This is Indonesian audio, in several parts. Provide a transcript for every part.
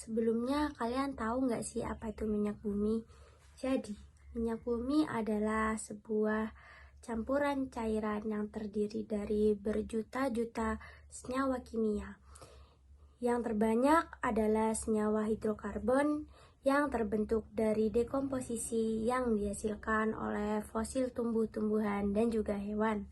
Sebelumnya kalian tahu nggak sih apa itu minyak bumi? Jadi, minyak bumi adalah sebuah campuran cairan yang terdiri dari berjuta-juta senyawa kimia. Yang terbanyak adalah senyawa hidrokarbon yang terbentuk dari dekomposisi yang dihasilkan oleh fosil tumbuh-tumbuhan dan juga hewan.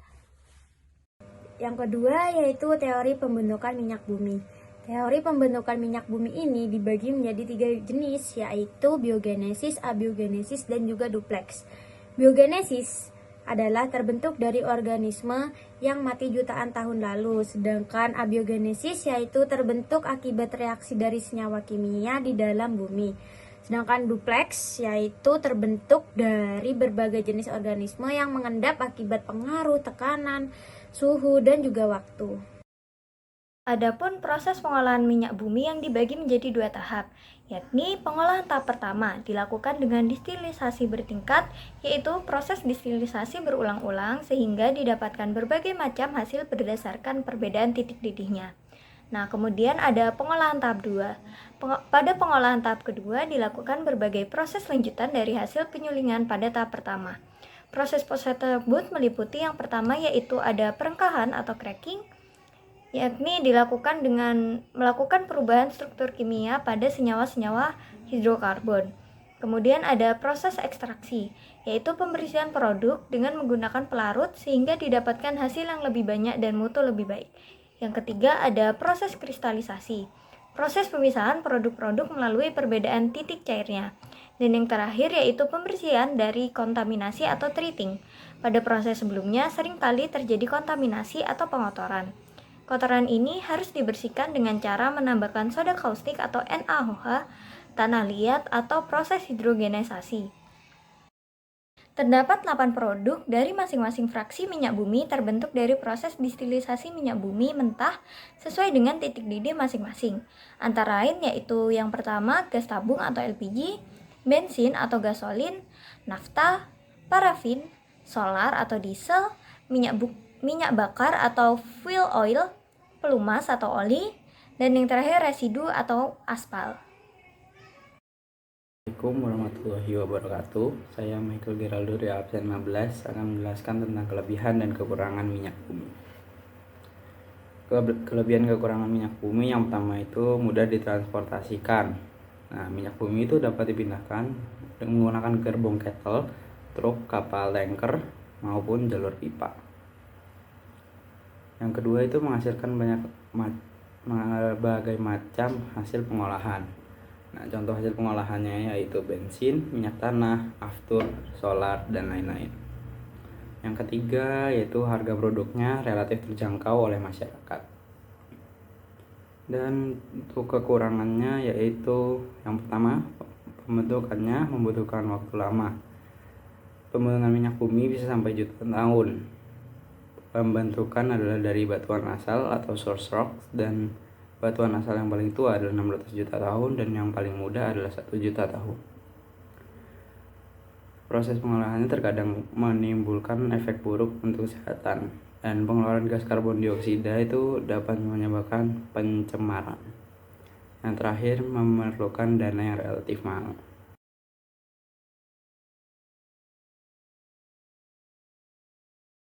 Yang kedua yaitu teori pembentukan minyak bumi. Teori pembentukan minyak bumi ini dibagi menjadi 3 jenis, yaitu biogenesis, abiogenesis, dan juga duplex. Biogenesis adalah terbentuk dari organisme yang mati jutaan tahun lalu, sedangkan abiogenesis yaitu terbentuk akibat reaksi dari senyawa kimia di dalam bumi. Sedangkan duplex yaitu terbentuk dari berbagai jenis organisme yang mengendap akibat pengaruh, tekanan, suhu, dan juga waktu. Adapun proses pengolahan minyak bumi yang dibagi menjadi 2 tahap, yakni pengolahan tahap pertama dilakukan dengan distilisasi bertingkat, yaitu proses distilisasi berulang-ulang sehingga didapatkan berbagai macam hasil berdasarkan perbedaan titik didihnya. Nah, kemudian ada pengolahan tahap 2. Pada pengolahan tahap kedua dilakukan berbagai proses lanjutan dari hasil penyulingan pada tahap pertama. Proses-proses tersebut meliputi yang pertama yaitu ada perengkahan atau cracking, yakni dilakukan dengan melakukan perubahan struktur kimia pada senyawa-senyawa hidrokarbon. Kemudian ada proses ekstraksi, yaitu pembersihan produk dengan menggunakan pelarut sehingga didapatkan hasil yang lebih banyak dan mutu lebih baik. Yang ketiga ada proses kristalisasi, proses pemisahan produk-produk melalui perbedaan titik cairnya. Dan yang terakhir yaitu pembersihan dari kontaminasi atau treating. Pada proses sebelumnya seringkali terjadi kontaminasi atau pengotoran. Kotoran ini harus dibersihkan dengan cara menambahkan soda kaustik atau NaOH, tanah liat, atau proses hidrogenisasi. Terdapat 8 produk dari masing-masing fraksi minyak bumi terbentuk dari proses distilisasi minyak bumi mentah sesuai dengan titik didih masing-masing. Antara lain yaitu yang pertama gas tabung atau LPG, bensin atau gasolin, nafta, parafin, solar atau diesel, minyak bakar atau fuel oil, pelumas atau oli, dan yang terakhir residu atau aspal. Assalamualaikum warahmatullahi wabarakatuh. Saya Michael Geraldo dari absen 15 akan menjelaskan tentang kelebihan dan kekurangan minyak bumi. Kelebihan kekurangan minyak bumi yang pertama itu mudah ditransportasikan. Nah, minyak bumi itu dapat dipindahkan dengan menggunakan gerbong kettle, truk, kapal tanker, maupun jalur pipa. Yang kedua itu menghasilkan berbagai macam hasil pengolahan. Nah, contoh hasil pengolahannya yaitu bensin, minyak tanah, aftur, solar, dan lain-lain. Yang ketiga yaitu harga produknya relatif terjangkau oleh masyarakat. Dan untuk kekurangannya yaitu yang pertama, pembentukannya membutuhkan waktu lama. Pembentukan minyak bumi bisa sampai jutaan tahun. Pembentukan adalah dari batuan asal atau source rock, dan batuan asal yang paling tua adalah 600 juta tahun dan yang paling muda adalah 1 juta tahun. Proses pengolahannya terkadang menimbulkan efek buruk untuk kesehatan, dan pengeluaran gas karbon dioksida itu dapat menyebabkan pencemaran. Yang terakhir, memerlukan dana yang relatif mahal.